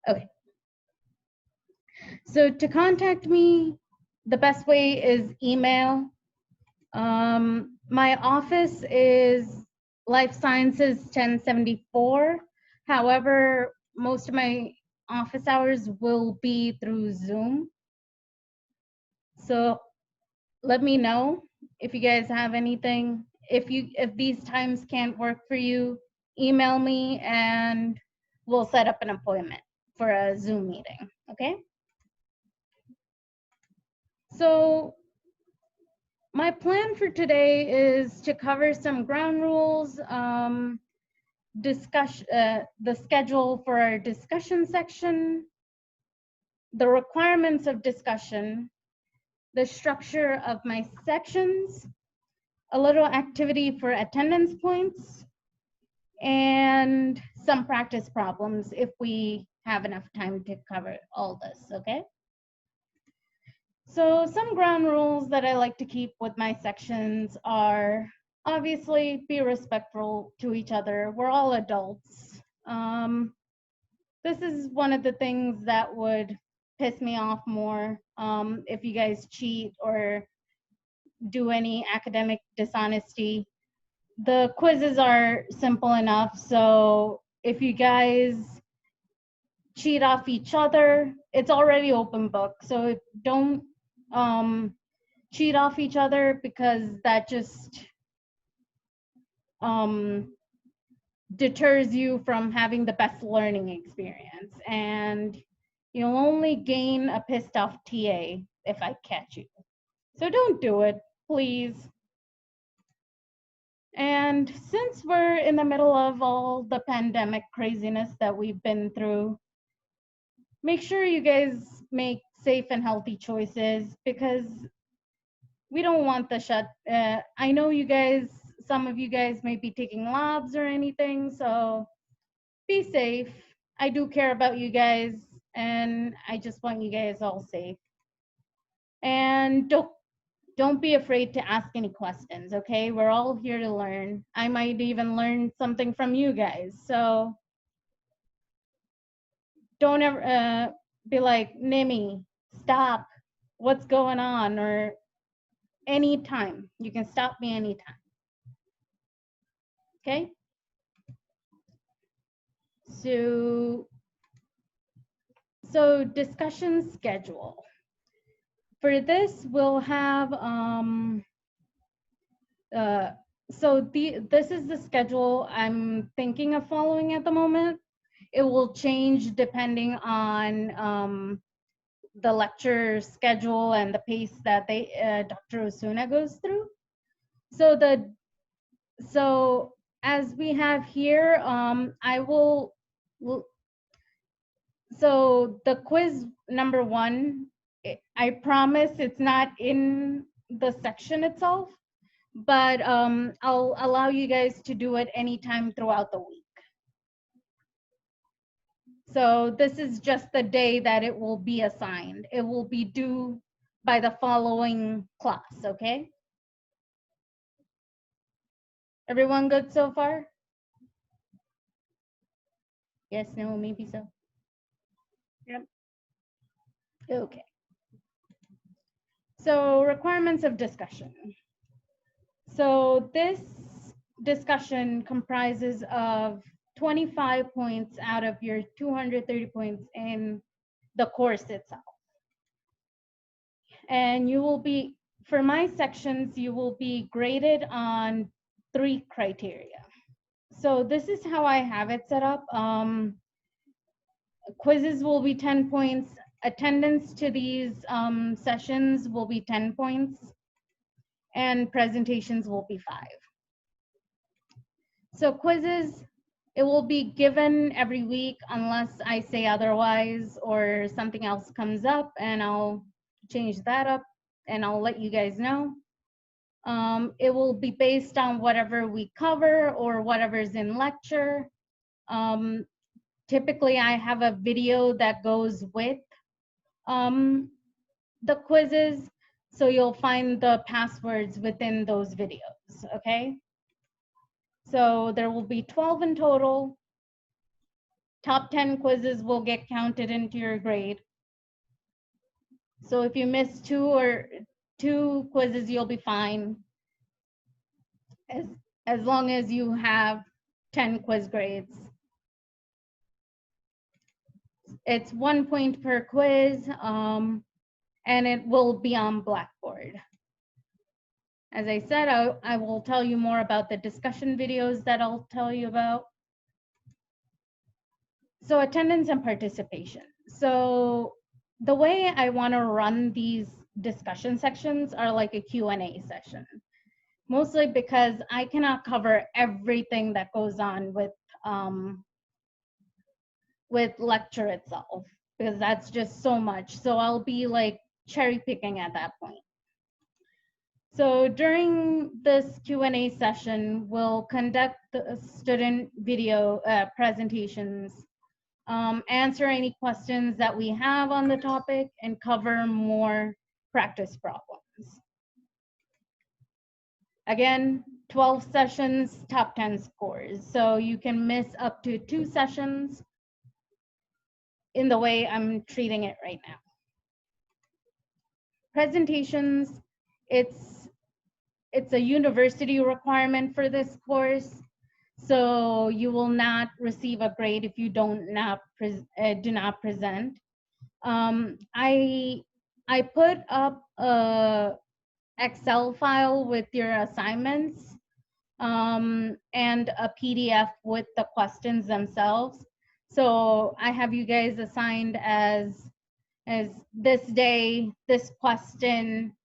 Okay, so to contact me, the best way is email. My office is Life Sciences 1074. However, most of my office hours will be through Zoom. So let me know if you guys have anything. If these times can't work for you, email me and we'll set up an appointment for a Zoom meeting. Okay? So my plan for today is to cover some ground rules, discuss the schedule for our discussion section, the requirements of discussion, the structure of my sections, a little activity for attendance points, and some practice problems if we have enough time to cover all this, okay? So some ground rules that I like to keep with my sections are obviously be respectful to each other. We're all adults. This is one of the things that would piss me off more if you guys cheat or do any academic dishonesty. The quizzes are simple enough, so if you guys cheat off each other, it's already open book. So don't cheat off each other because that just deters you from having the best learning experience. And you'll only gain a pissed off TA if I catch you. So don't do it, please. And since we're in the middle of all the pandemic craziness that we've been through, make sure you guys make safe and healthy choices because we don't want the shut. I know you guys, some of you guys may be taking labs or anything, so be safe. I do care about you guys, and I just want you guys all safe. And don't be afraid to ask any questions, okay? We're all here to learn. I might even learn something from you guys. So don't ever be like, Nimi, stop. What's going on? Or anytime. You can stop me anytime. Okay? So discussion schedule. For this, we'll have this is the schedule I'm thinking of following at the moment. It will change depending on the lecture schedule and the pace that Dr. Osuna goes through. So as we have here, so the quiz number 1, I promise it's not in the section itself, but I'll allow you guys to do it anytime throughout the week. So this is just the day that it will be assigned. It will be due by the following class, okay? Everyone good so far? Yes, no, maybe so. Yep. Okay. So requirements of discussion. So this discussion comprises of 25 points out of your 230 points in the course itself. And you will be, for my sections, you will be graded on 3 criteria. So this is how I have it set up. Quizzes will be 10 points. Attendance to these sessions will be 10 points. And presentations will be 5. So quizzes, it will be given every week unless I say otherwise or something else comes up, and I'll change that up and I'll let you guys know. It will be based on whatever we cover or whatever's in lecture. Typically, I have a video that goes with the quizzes, so you'll find the passwords within those videos, okay? So there will be 12 in total. top 10 quizzes will get counted into your grade. So if you miss two quizzes, you'll be fine, as long as you have 10 quiz grades. It's 1 point per quiz, and it will be on Blackboard. As I said, I will tell you more about the discussion videos that I'll tell you about. So attendance and participation. So the way I want to run these discussion sections are like a Q&A session, mostly because I cannot cover everything that goes on with lecture itself, because that's just so much. So I'll be like cherry picking at that point. So during this Q&A session, we'll conduct the student video presentations, answer any questions that we have on the topic, and cover more practice problems. Again, 12 sessions, top 10 scores. So you can miss up to 2 sessions in the way I'm treating it right now. Presentations, it's a university requirement for this course. So you will not receive a grade if you do not present. I put up a Excel file with your assignments, and a PDF with the questions themselves. So I have you guys assigned as this day, this question.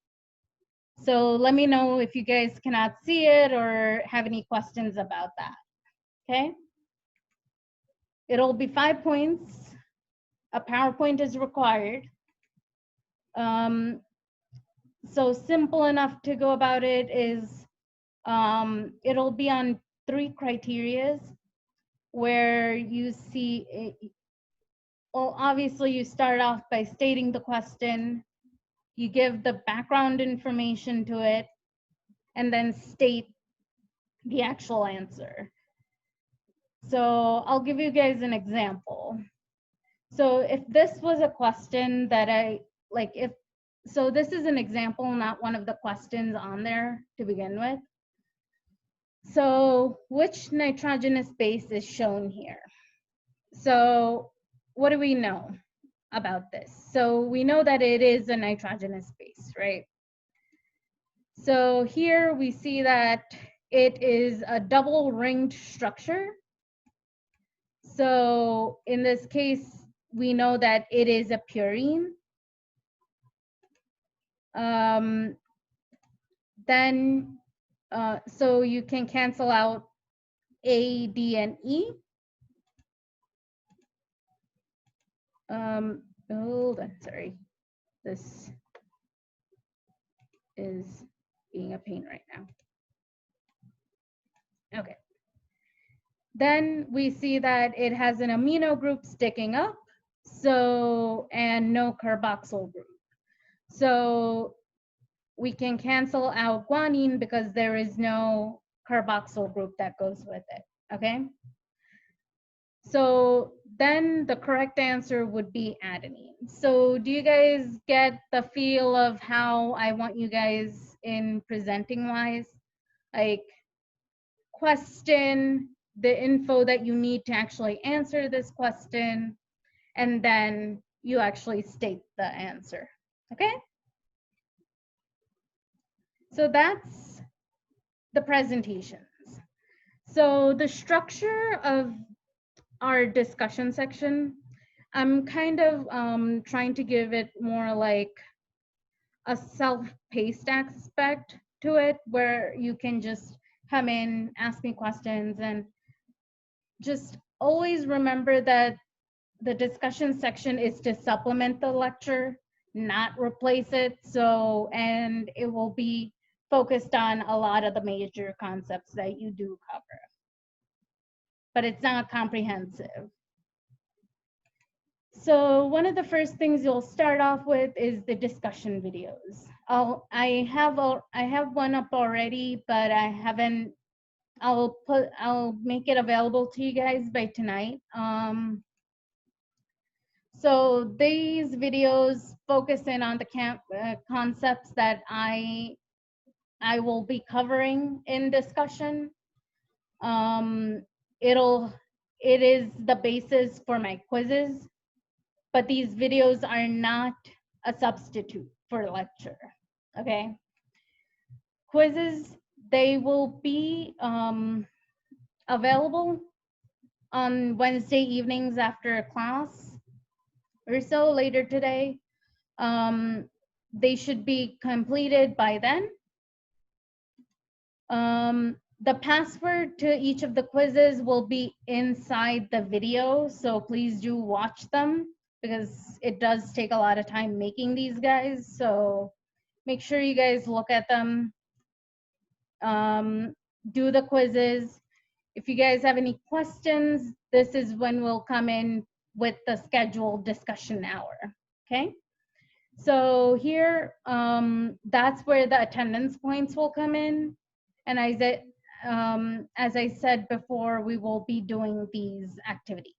So let me know if you guys cannot see it or have any questions about that. Okay. It'll be 5 points. A PowerPoint is required. So simple enough to go about it is, it'll be on 3 criterias where you see, well, obviously you start off by stating the question, you give the background information to it, and then state the actual answer. So I'll give you guys an example. So if this was a question that so this is an example, not one of the questions on there to begin with. So which nitrogenous base is shown here? So what do we know about this? So we know that it is a nitrogenous base, right? So here we see that it is a double ringed structure. So in this case, we know that it is a purine. Then, so you can cancel out A, D, and E. Hold on, sorry. This is being a pain right now. Okay. Then we see that it has an amino group sticking up, so, and no carboxyl group. So we can cancel out guanine because there is no carboxyl group that goes with it, okay? So then the correct answer would be adenine. So do you guys get the feel of how I want you guys in presenting wise? Like question, the info that you need to actually answer this question, and then you actually state the answer, okay? So that's the presentations. So the structure of our discussion section, I'm kind of trying to give it more like a self-paced aspect to it, where you can just come in, ask me questions, and just always remember that the discussion section is to supplement the lecture, not replace it. So, and it will be focused on a lot of the major concepts that you do cover, but it's not comprehensive. So one of the first things you'll start off with is the discussion videos. I have one up already, but I haven't. I'll make it available to you guys by tonight. So these videos focus in on the concepts that I will be covering in discussion. It is the basis for my quizzes, but these videos are not a substitute for lecture, okay? Quizzes, they will be available on Wednesday evenings after class or so later today. They should be completed by then. The password to each of the quizzes will be inside the video, so please do watch them because it does take a lot of time making these guys. So make sure you guys look at them, do the quizzes. If you guys have any questions, this is when we'll come in with the scheduled discussion hour, okay? So here, that's where the attendance points will come in. And as I said before, we will be doing these activities.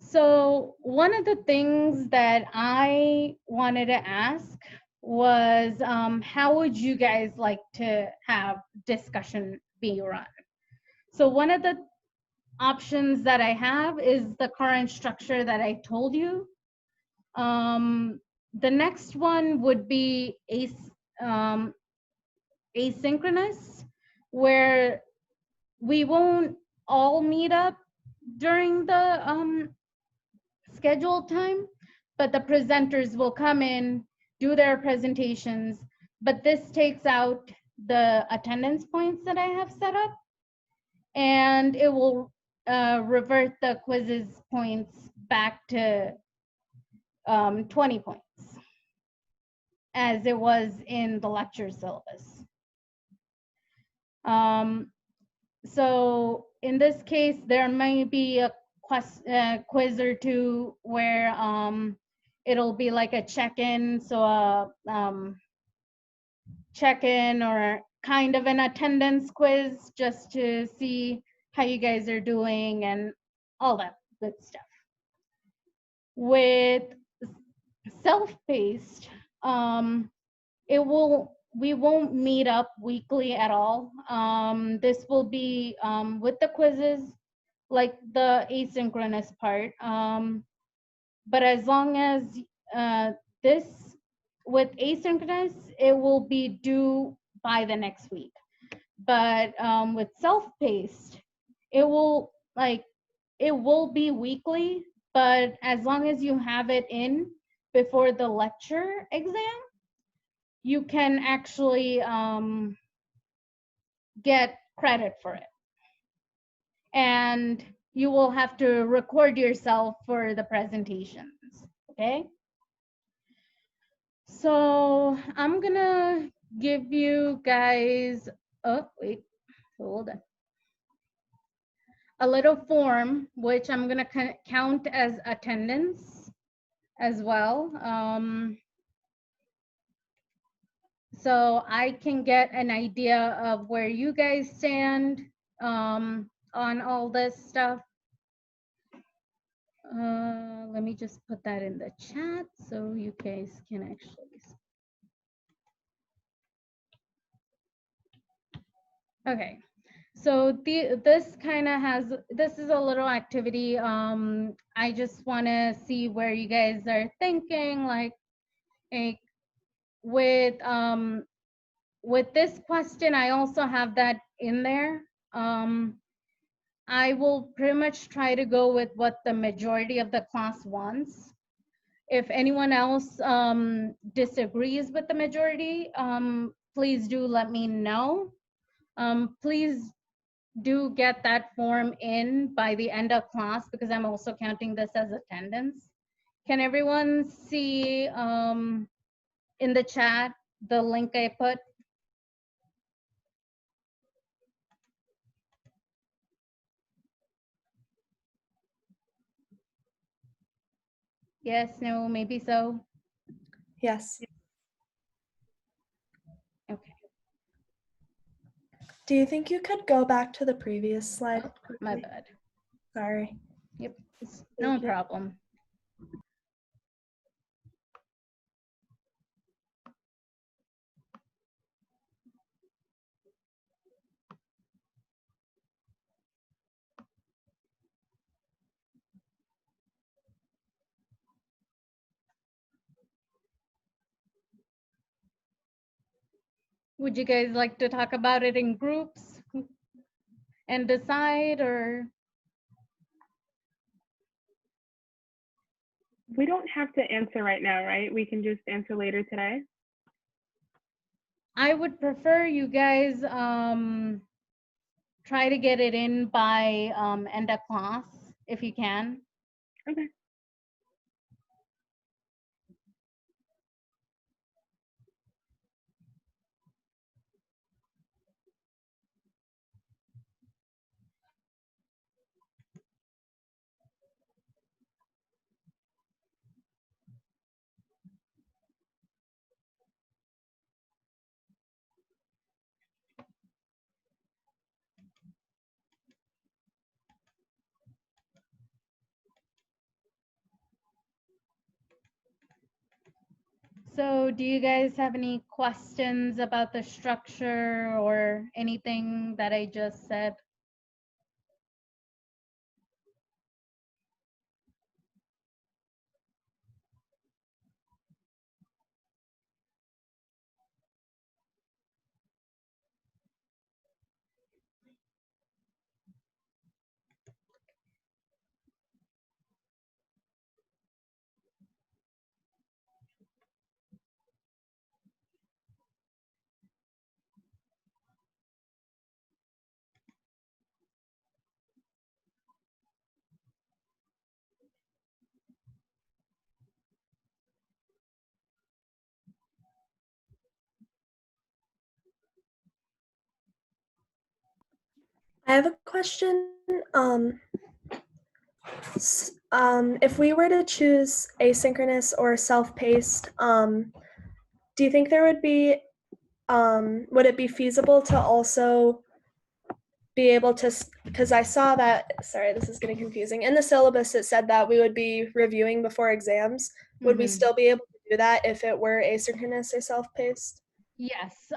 So one of the things that I wanted to ask was, how would you guys like to have discussion be run? So one of the options that I have is the current structure that I told you. The next one would be asynchronous, where we won't all meet up during the scheduled time, but the presenters will come in, do their presentations, but this takes out the attendance points that I have set up, and it will revert the quizzes points back to 20 points as it was in the lecture syllabus. So in this case, there may be a quiz or two where it'll be like a check-in, so a check-in or kind of an attendance quiz just to see how you guys are doing and all that good stuff. With self-paced, we won't meet up weekly at all. This will be with the quizzes, like the asynchronous part. But as long as this, with asynchronous, it will be due by the next week. But with self-paced, it will be weekly, but as long as you have it in before the lecture exam, you can actually get credit for it. And you will have to record yourself for the presentations, okay? So I'm gonna give you guys, oh, wait, hold on. A little form, which I'm gonna count as attendance as well. So I can get an idea of where you guys stand on all this stuff. Let me just put that in the chat so you guys can actually see. Okay, so this kind of this is a little activity. I just want to see where you guys are thinking, like with this question, I also have that in there. I will pretty much try to go with what the majority of the class wants. If anyone else disagrees with the majority, please do let me know. Please do get that form in by the end of class because I'm also counting this as attendance. Can everyone see in the chat the link I put? Yes, no, maybe so. Yes. Okay. Do you think you could go back to the previous slide? My bad. Sorry. Yep, no you. problem. Would you guys like to talk about it in groups and decide, or? We don't have to answer right now, right? We can just answer later today. I would prefer you guys try to get it in by end of class if you can. Okay. So do you guys have any questions about the structure or anything that I just said? I have a question. If we were to choose asynchronous or self-paced, do you think there would be, would it be feasible to also be able to, because I saw that, sorry, this is getting confusing. In the syllabus, it said that we would be reviewing before exams. Would we Mhm. still be able to do that if it were asynchronous or self-paced? Yes.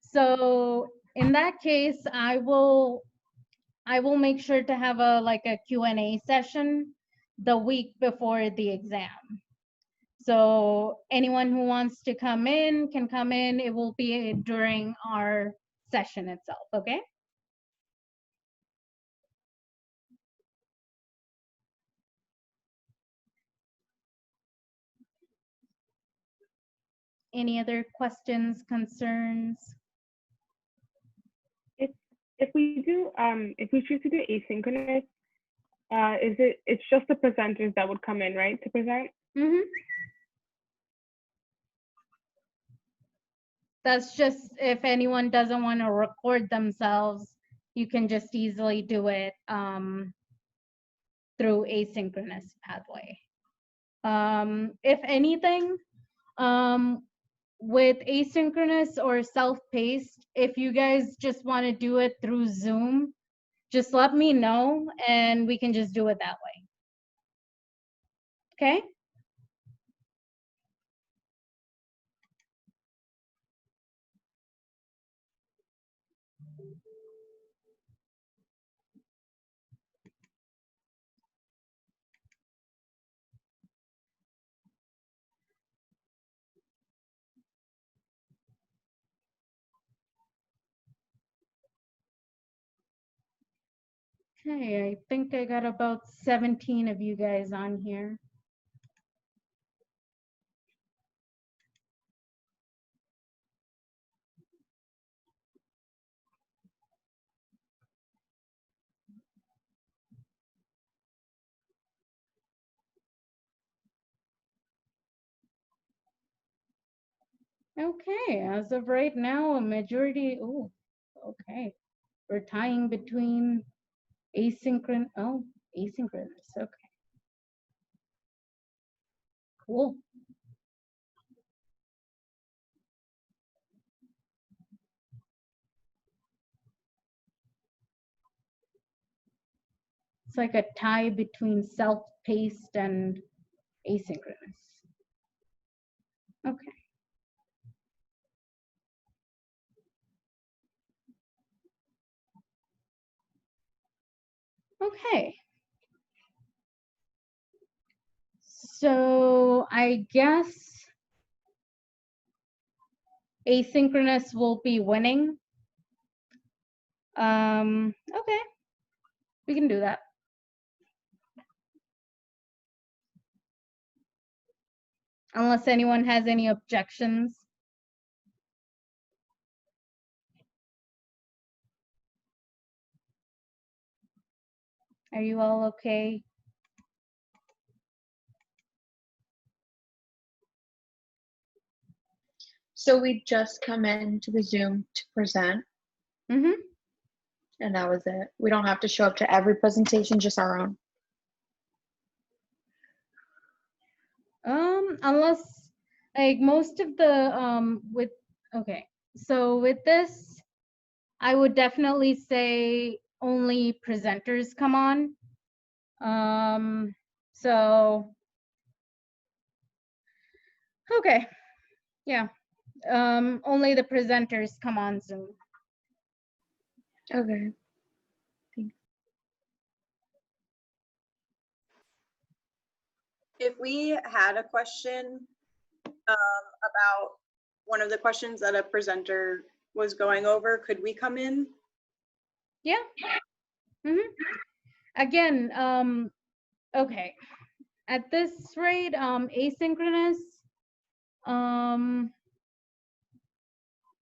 So in that case, I will make sure to have a Q&A session the week before the exam. So anyone who wants to come in can come in. It will be during our session itself, okay? Any other questions, concerns? If we do, if we choose to do asynchronous, it's just the presenters that would come in, right, to present? Mm-hmm. That's just if anyone doesn't want to record themselves, you can just easily do it through asynchronous pathway. If anything, with asynchronous or self-paced, if you guys just want to do it through Zoom, just let me know and we can just do it that way. Okay? Okay, I think I got about 17 of you guys on here. Okay, as of right now, a majority, oh, okay. We're tying between asynchronous, oh, asynchronous, okay. Cool. It's like a tie between self-paced and asynchronous. Okay. Okay. So I guess asynchronous will be winning. Okay, we can do that. Unless anyone has any objections. Are you all okay? So we just come in to the Zoom to present, Mm-hmm. and that was it. We don't have to show up to every presentation, just our own. Unless like most of the okay. So with this, I would definitely say only presenters come on. So okay. Yeah. Only the presenters come on Zoom. Okay. If we had a question about one of the questions that a presenter was going over, could we come in? Yeah. Mm-hmm. Again, okay. At this rate, asynchronous,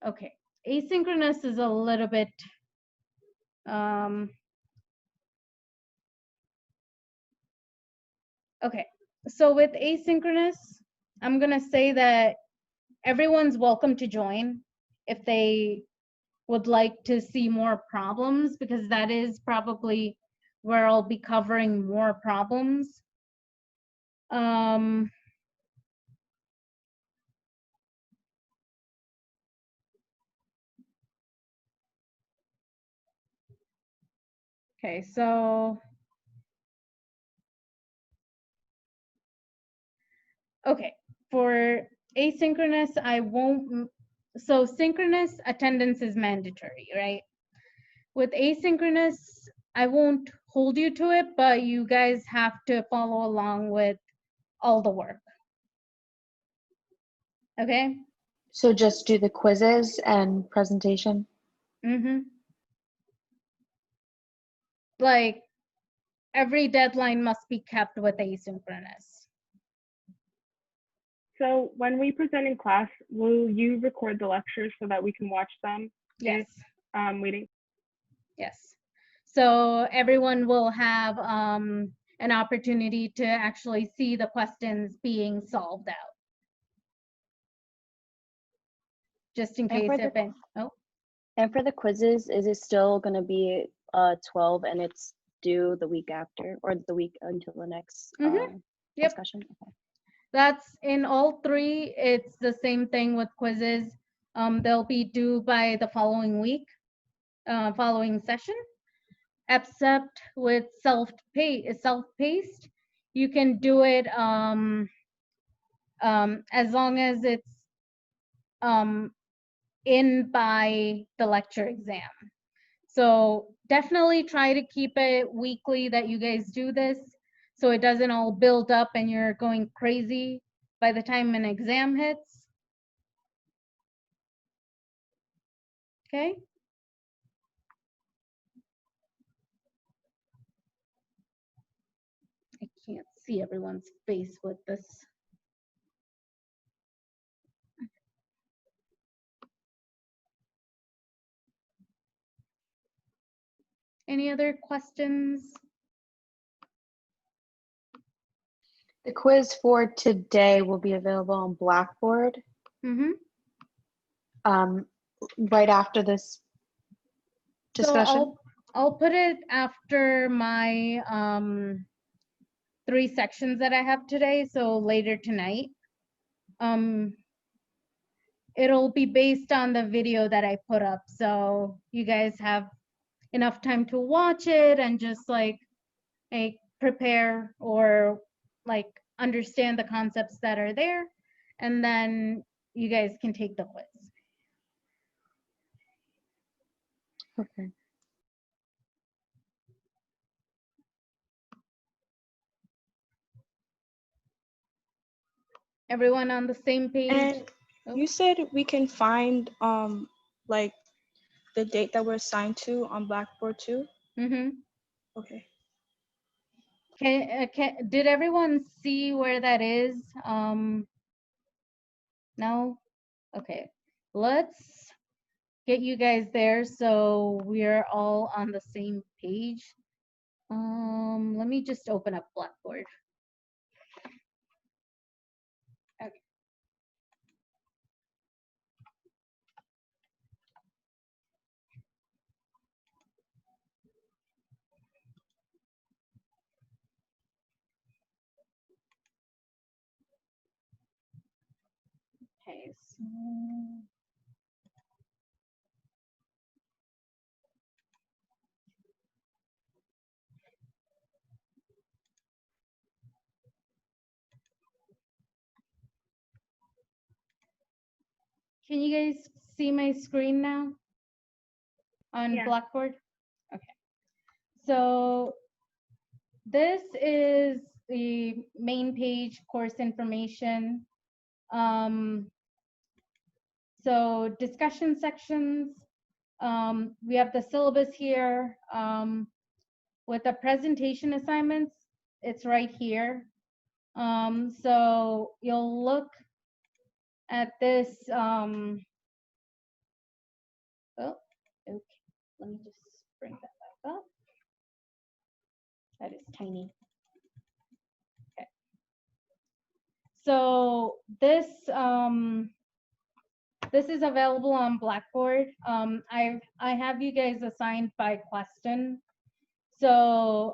okay. Asynchronous is a little bit, okay. So with asynchronous, I'm gonna say that everyone's welcome to join if they would like to see more problems, because that is probably where I'll be covering more problems. Okay, so okay, for asynchronous, I won't, so synchronous attendance is mandatory, right? With asynchronous, I won't hold you to it, but you guys have to follow along with all the work. Okay? So just do the quizzes and presentation? Mm-hmm. Like, every deadline must be kept with asynchronous. So when we present in class, will you record the lectures so that we can watch them? Yes. Waiting. Yes. So everyone will have an opportunity to actually see the questions being solved out. Just in case if it, oh. And for the quizzes, is it still going to be 12 and it's due the week after or the week until the next Yep. discussion? Okay. That's in all three. It's the same thing with quizzes. They'll be due by the following week, following session. Except with self-paced, you can do it as long as it's in by the lecture exam. So definitely try to keep it weekly that you guys do this, so it doesn't all build up and you're going crazy by the time an exam hits. Okay. I can't see everyone's face with this. Any other questions? The quiz for today will be available on Blackboard Mm-hmm. right after this discussion. So I'll put it after my 3 sections that I have today, so later tonight. It'll be based on the video that I put up, so you guys have enough time to watch it and just like like prepare or like understand the concepts that are there, and then you guys can take the quiz. Okay. Everyone on the same page? And Oh. you said we can find like the date that we're assigned to on Blackboard too? Mm-hmm. Okay. Did everyone see where that is? No? Okay. Let's get you guys there so we're all on the same page. Let me just open up Blackboard. Okay. Okay, so can you guys see my screen now on Yeah. Blackboard? Okay. So this is the main page, course information. So discussion sections. We have the syllabus here. With the presentation assignments, it's right here. So you'll look at this. Oh, okay. Let me just bring that back up. That is tiny. Okay. So this this is available on Blackboard. I have you guys assigned by question. So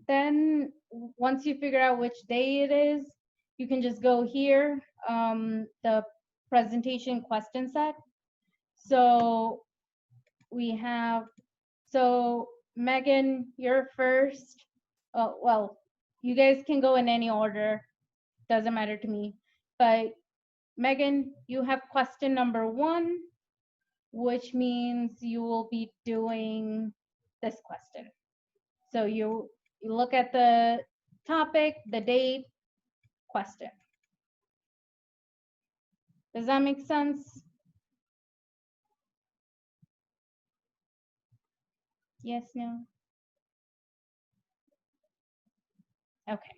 then once you figure out which day it is, you can just go here, the presentation question set. So we have, so Megan, you're first. Oh, well, you guys can go in any order, doesn't matter to me. But Megan, you have question number 1, which means you will be doing this question. So you look at the topic, the date, question. Does that make sense? Yes, no? Okay.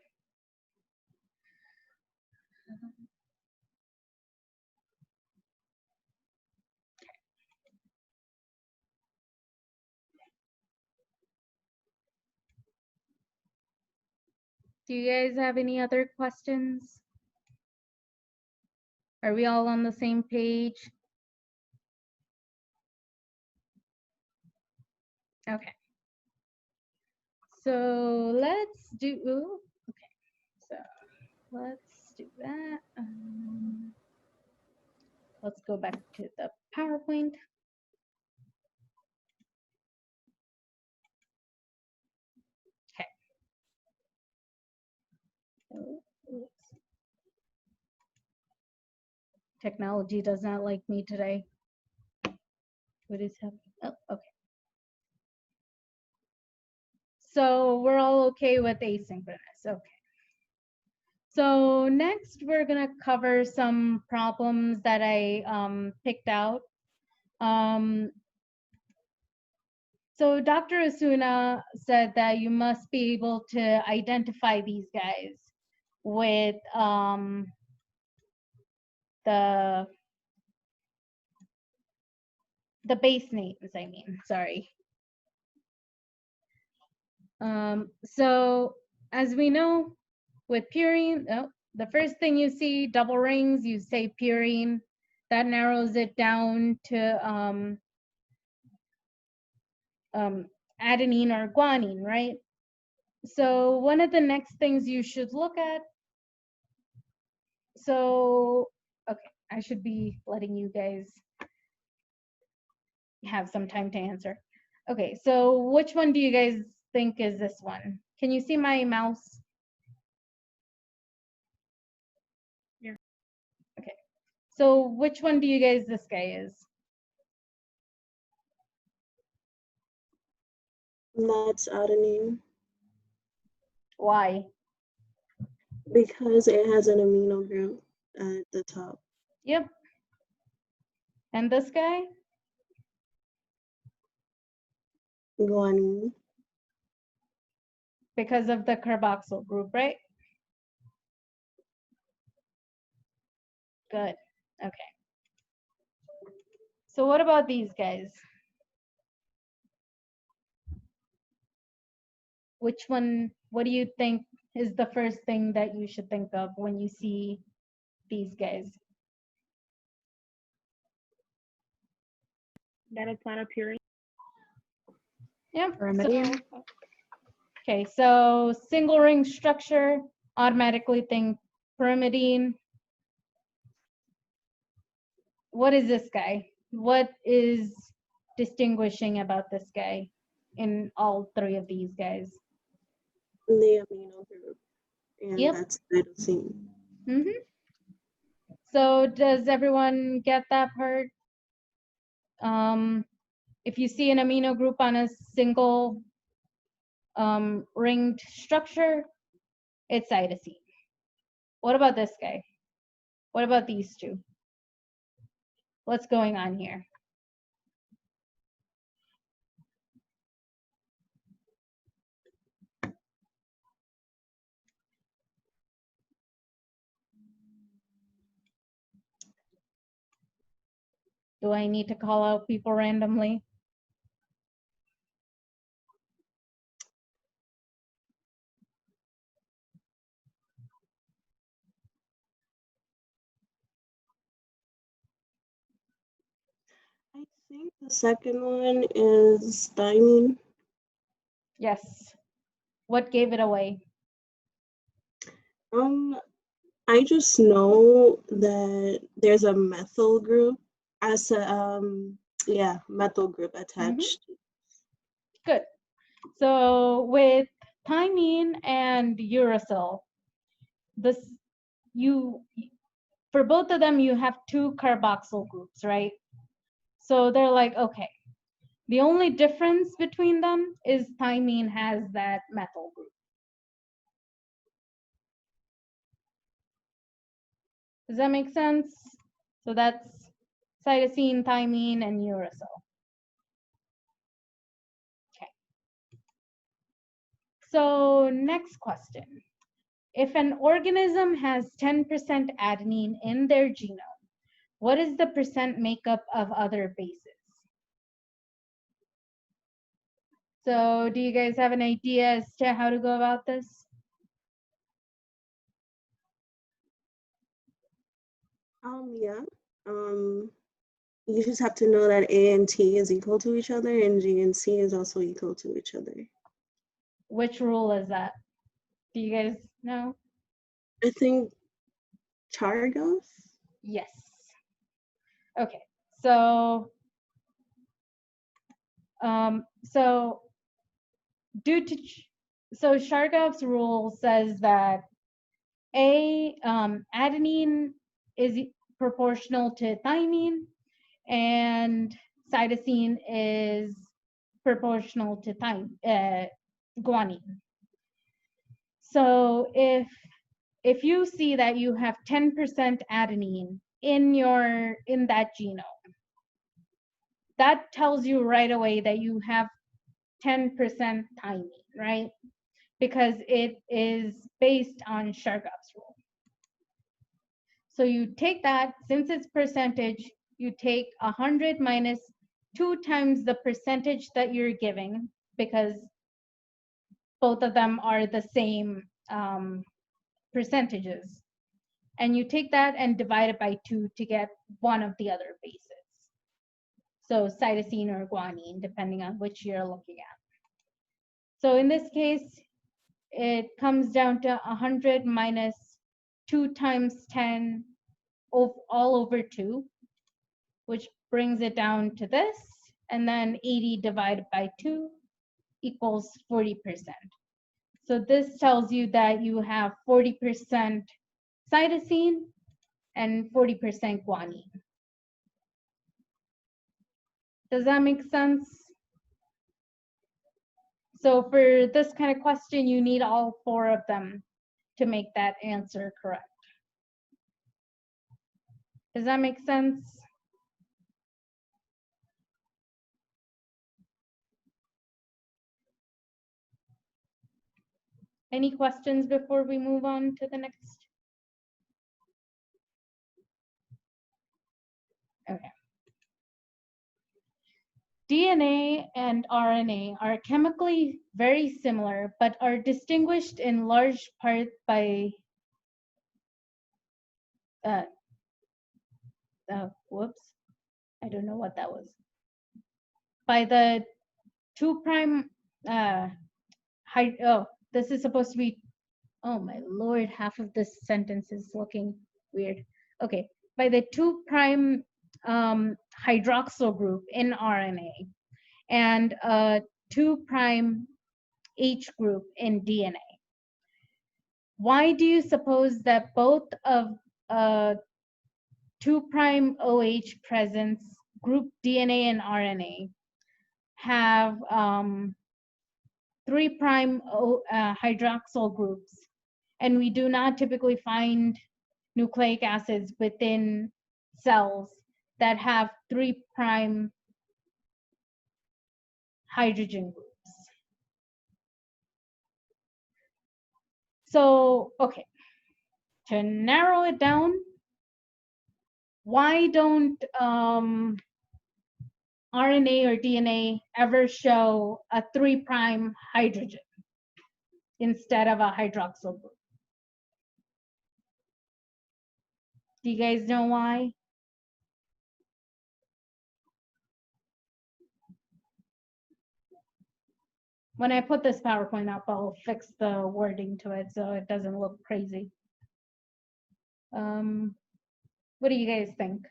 Do you guys have any other questions? Are we all on the same page? Okay. So let's do, okay. So let's do that. Let's go back to the PowerPoint. Okay. Oh, oops. Technology does not like me today. What is happening? Oh, okay. So we're all okay with asynchronous. Okay. So next we're gonna cover some problems that I picked out. So Dr. Asuna said that you must be able to identify these guys with the base names, I mean, sorry. So as we know, with purine, the first thing you see, double rings, you say purine. That narrows it down to adenine or guanine, right? So one of the next things you should look at, so, okay, I should be letting you guys have some time to answer. Okay, so which one do you guys think is this one. Can you see my mouse? Yeah. Okay. So which one do you guys this guy is? That's adenine Why? because it has an amino group at the top. Yep. And this guy? Guanine. Because of the carboxyl group, right? Good. Okay. So what about these guys? Which one, what do you think is the first thing that you should think of when you see these guys? That it's not appearing. Yep. Pyrimidine. Okay, so single ring structure, automatically think pyrimidine. What is this guy? What is distinguishing about this guy in all three of these guys? The amino group. And Yep. that's cytosine. So does everyone get that part? If you see an amino group on a single ringed structure, it's cytosine. What about this guy? What about these two? What's going on here? Do I need to call out people randomly? I think the second one is thymine. Yes. What gave it away? I just know that there's a methyl group as a methyl group attached. Good. So with thymine and uracil, for both of them, you have two carboxyl groups, right? So they're like, okay, the only difference between them is thymine has that methyl group. Does that make sense? So that's cytosine, thymine, and uracil. Okay. So next question. If an organism has 10% adenine in their genome, what is the percent makeup of other bases? So do you guys have an idea as to how to go about this? Yeah. You just have to know that A and T is equal to each other and G and C is also equal to each other. Which rule is that? Do you guys know? I think Chargaff? Yes. Okay, so Chargaff's rule says that adenine is proportional to thymine and cytosine is proportional to guanine. So if you see that you have 10% adenine in that genome, that tells you right away that you have 10% thymine, right? Because it is based on Chargaff's rule. So you take that, since it's percentage, you take 100 minus 2 times the percentage that you're giving, because both of them are the same percentages. And you take that and divide it by 2 to get one of the other bases. So cytosine or guanine, depending on which you're looking at. So in this case, it comes down to 100 minus 2 times 10 all over 2, which brings it down to this, and then 80 divided by 2, equals 40%. So this tells you that you have 40% cytosine and 40% guanine. Does that make sense? So for this kind of question, you need all 4 of them to make that answer correct. Does that make sense? Any questions before we move on to the next? Okay. DNA and RNA are chemically very similar, but are distinguished in large part by whoops, I don't know what that was. By the 2' this is supposed to be, oh my lord, half of this sentence is looking weird. Okay, by the 2' hydroxyl group in RNA and a 2' H group in DNA. Why do you suppose that both of 2' OH presence group DNA and RNA have 3' hydroxyl groups, and we do not typically find nucleic acids within cells that have 3' hydrogen groups? So, okay, to narrow it down, why don't RNA or DNA ever show a 3' hydrogen instead of a hydroxyl group? Do you guys know why? When I put this PowerPoint up, I'll fix the wording to it so it doesn't look crazy. What do you guys think?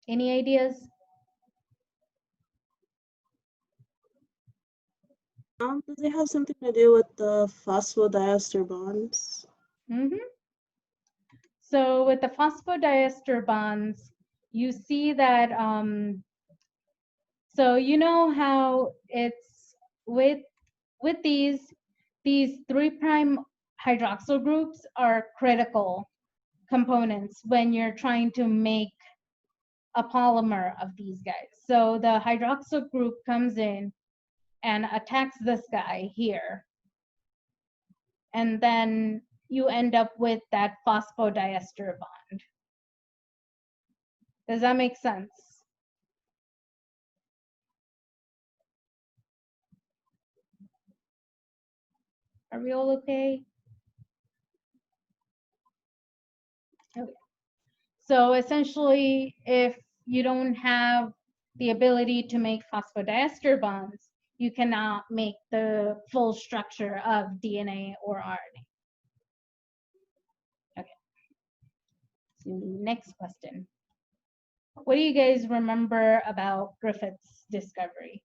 Any ideas? Does it have something to do with the phosphodiester bonds? Mm-hmm. So with the phosphodiester bonds, you see that, so you know how it's with these 3' hydroxyl groups are critical components when you're trying to make a polymer of these guys. So the hydroxyl group comes in and attacks this guy here. And then you end up with that phosphodiester bond. Does that make sense? Are we all okay? Okay. So essentially, if you don't have the ability to make phosphodiester bonds, you cannot make the full structure of DNA or RNA. Okay. So next question. What do you guys remember about Griffith's discovery?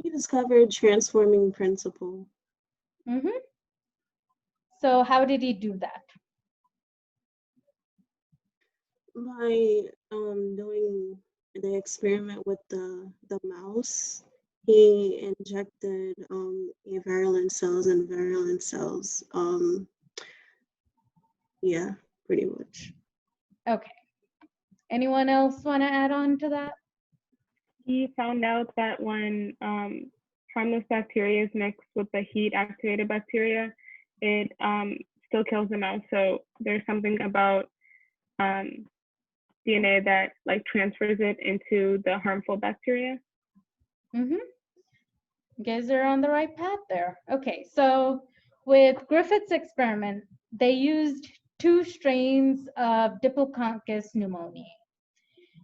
He discovered transforming principle. Mm-hmm. So how did he do that? By doing the experiment with the mouse, he injected avirulent cells and virulent cells. Yeah, pretty much. Okay. Anyone else want to add on to that? He found out that when harmless bacteria is mixed with the heat-activated bacteria, it still kills the mouse. So there's something about DNA that like transfers it into the harmful bacteria. Mm-hmm. You guys are on the right path there. Okay, so with Griffith's experiment, they used 2 strains of Diplococcus pneumoniae.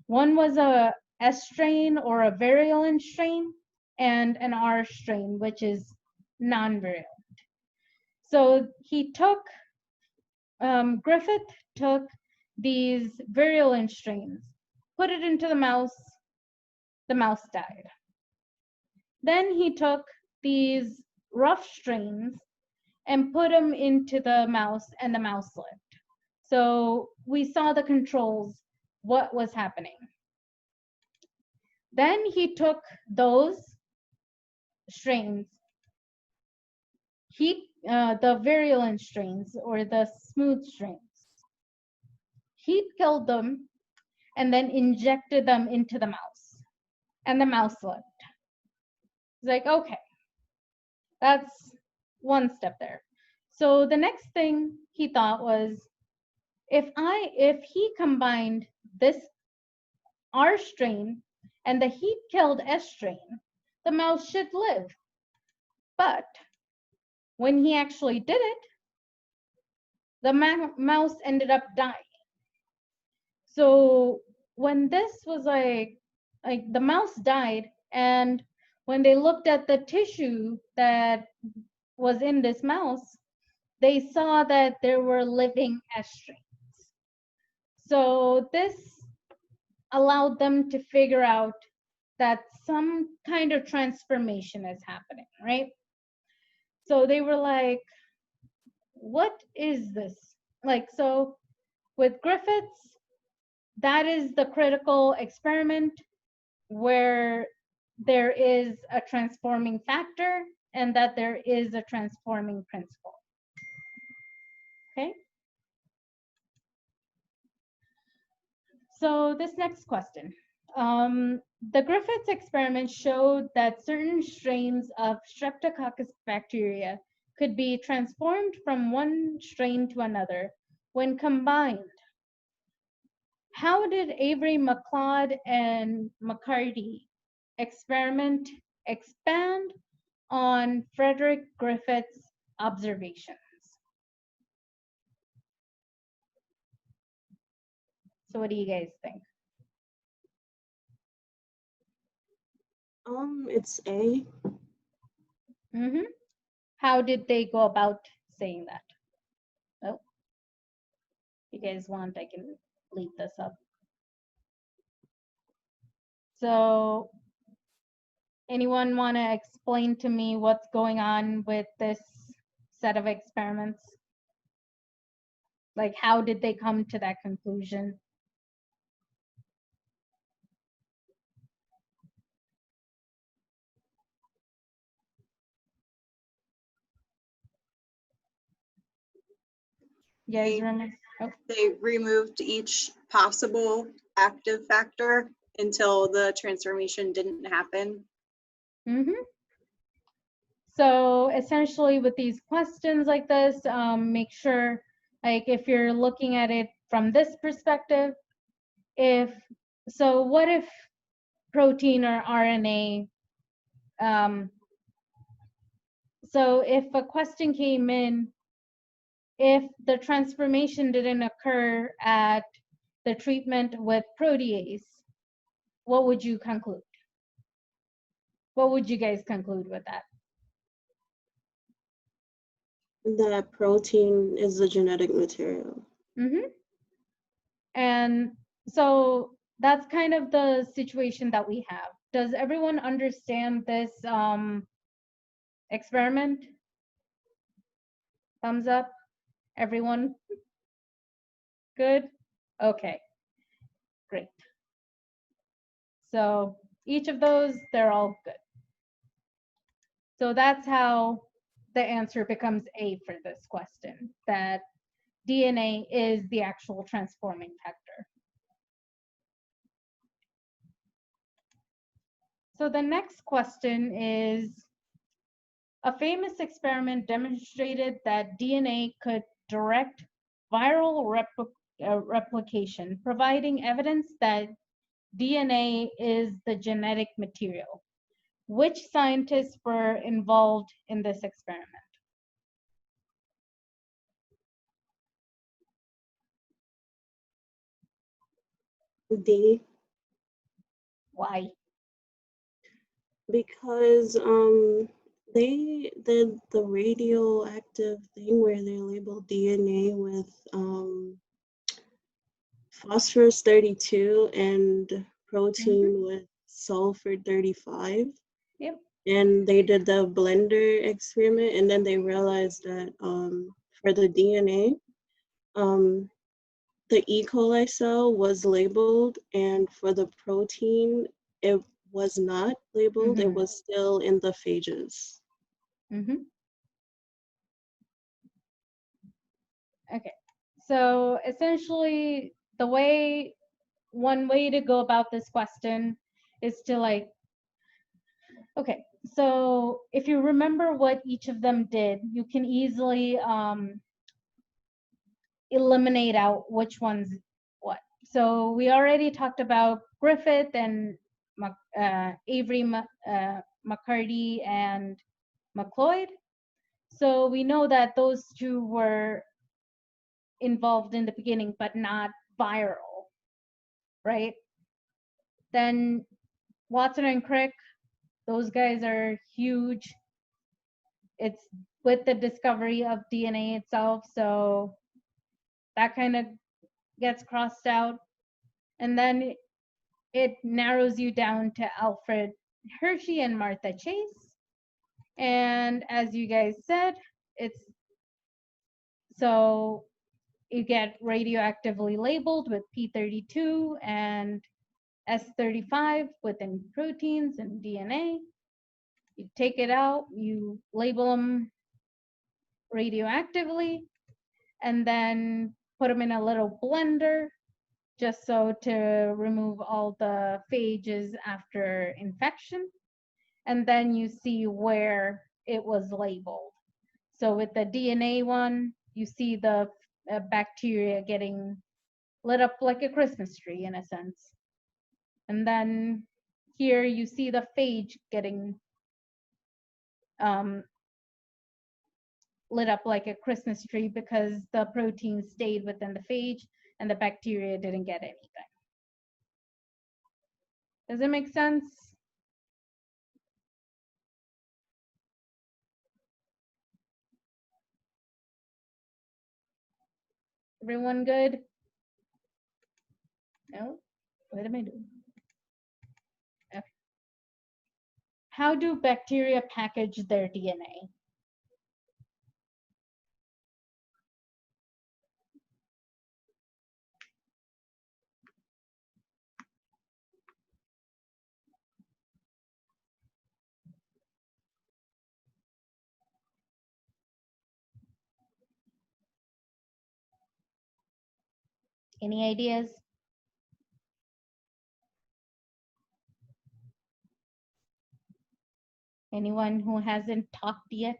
One was a S strain or a virulent strain, and an R strain, which is non-virulent. So he took, Griffith took these virulent strains, put it into the mouse died. Then he took these rough strains and put them into the mouse, and the mouse lived. So we saw the controls, what was happening. Then he took those strains, the virulent strains or the smooth strains, he killed them and then injected them into the mouse, and the mouse lived. It's like, okay, that's one step there. So the next thing he thought was, if he combined this R strain and the heat killed S strain, the mouse should live. But when he actually did it, the mouse ended up dying. So when this was like the mouse died, and when they looked at the tissue that was in this mouse, they saw that there were living S strains. So this allowed them to figure out that some kind of transformation is happening, right? So they were like, what is this? Like, so with Griffiths, that is the critical experiment where there is a transforming factor and that there is a transforming principle. Okay. So this next question. The Griffiths experiment showed that certain strains of Streptococcus bacteria could be transformed from one strain to another when combined. How did Avery, McLeod, and McCarty experiment expand on Frederick Griffiths' observations? So what do you guys think? It's A. Mm-hmm. How did they go about saying that? Oh, if you guys want, I can leave this up. So anyone want to explain to me what's going on with this set of experiments? Like, how did they come to that conclusion? You guys remember? Oh, They removed each possible active factor until the transformation didn't happen. mm-hmm. So essentially with these questions like this, make sure, like if you're looking at it from this perspective, what if protein or RNA, so if a question came in, if the transformation didn't occur at the treatment with protease, what would you conclude? What would you guys conclude with that? That protein is the genetic material. Mm-hmm. And so that's kind of the situation that we have. Does everyone understand this experiment? Thumbs up, everyone? Good? Okay, great. So each of those, they're all good. So that's how the answer becomes A for this question, that DNA is the actual transforming factor. So the next question is, a famous experiment demonstrated that DNA could direct viral replication, providing evidence that DNA is the genetic material. Which scientists were involved in this experiment? D. Why? Because They did the radioactive thing where they labeled DNA with phosphorus 32 and protein with sulfur 35. Yep. And they did the blender experiment, and then they realized that for the DNA, the E. coli cell was labeled, and for the protein, it was not labeled. It was still in the phages. Okay, so essentially one way to go about this question is to like, okay, so if you remember what each of them did, you can easily eliminate out which one's what. So we already talked about Griffith and Avery, McCarty, and McLeod. So we know that those two were involved in the beginning, but not viral, right? Then Watson and Crick, those guys are huge. It's with the discovery of DNA itself, so that kind of gets crossed out. And then it narrows you down to Alfred Hershey and Martha Chase. And as you guys said, so you get radioactively labeled with P32 and S35 within proteins and DNA. You take it out, you label them radioactively, and then put them in a little blender just so to remove all the phages after infection. And then you see where it was labeled. So with the DNA one, you see the bacteria getting lit up like a Christmas tree in a sense. And then here you see the phage getting lit up like a Christmas tree because the protein stayed within the phage and the bacteria didn't get anything. Does it make sense? Everyone good? No? What am I doing? Okay. How do bacteria package their DNA? Any ideas? Anyone who hasn't talked yet?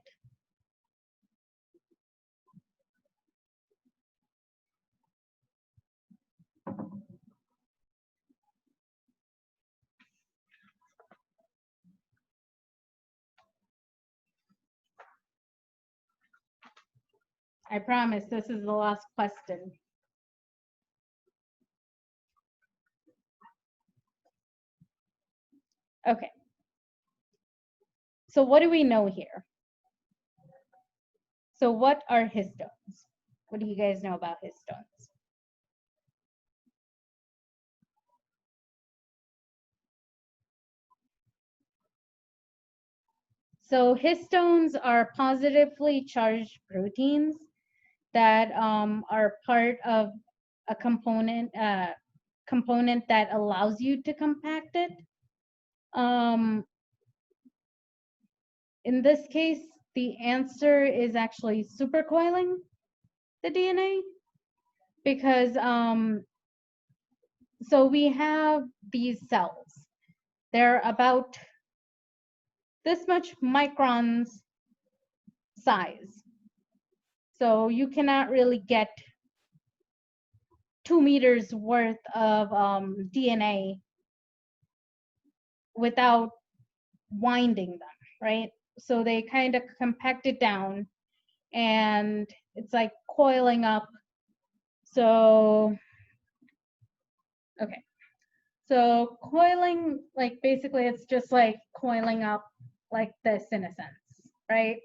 I promise this is the last question. Okay. So what do we know here? So what are histones? What do you guys know about histones? So histones are positively charged proteins that are part of a component that allows you to compact it. In this case, the answer is actually supercoiling the DNA because so we have these cells. They're about this much microns size. So you cannot really get 2 meters worth of DNA without winding them, right? So they kind of compact it down and it's like coiling up. So, okay. So coiling, like basically it's just like coiling up like this in a sense. right?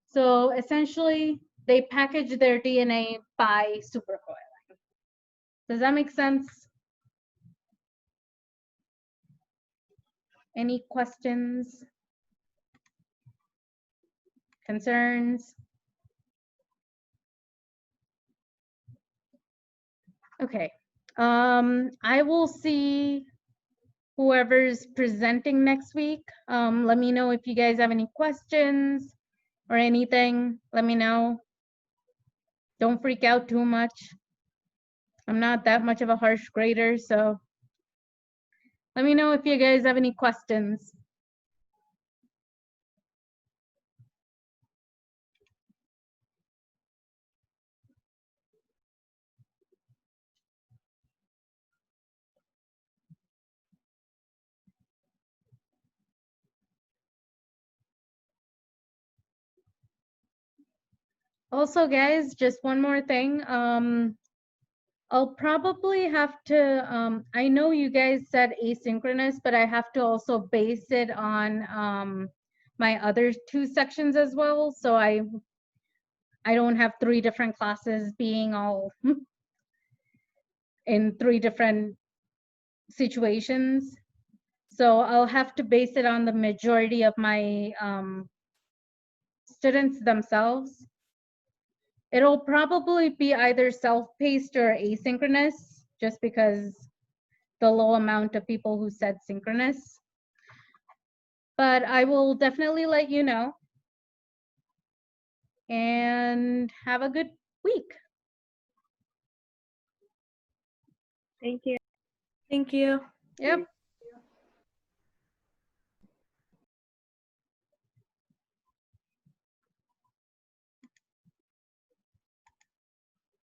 So essentially, they package their DNA by supercoiling. Does that make sense? Any questions? Concerns? Okay. I will see whoever's presenting next week. Let me know if you guys have any questions or anything. Let me know. Don't freak out too much. I'm not that much of a harsh grader, so let me know if you guys have any questions. Also, guys, just one more thing. I'll probably have to, I know you guys said asynchronous, but I have to also base it on my other 2 sections as well. So I don't have 3 different classes being all in 3 different situations. So I'll have to base it on the majority of my students themselves. It'll probably be either self-paced or asynchronous, just because the low amount of people who said synchronous. But I will definitely let you know. And have a good week. Thank you. Thank you. Yep.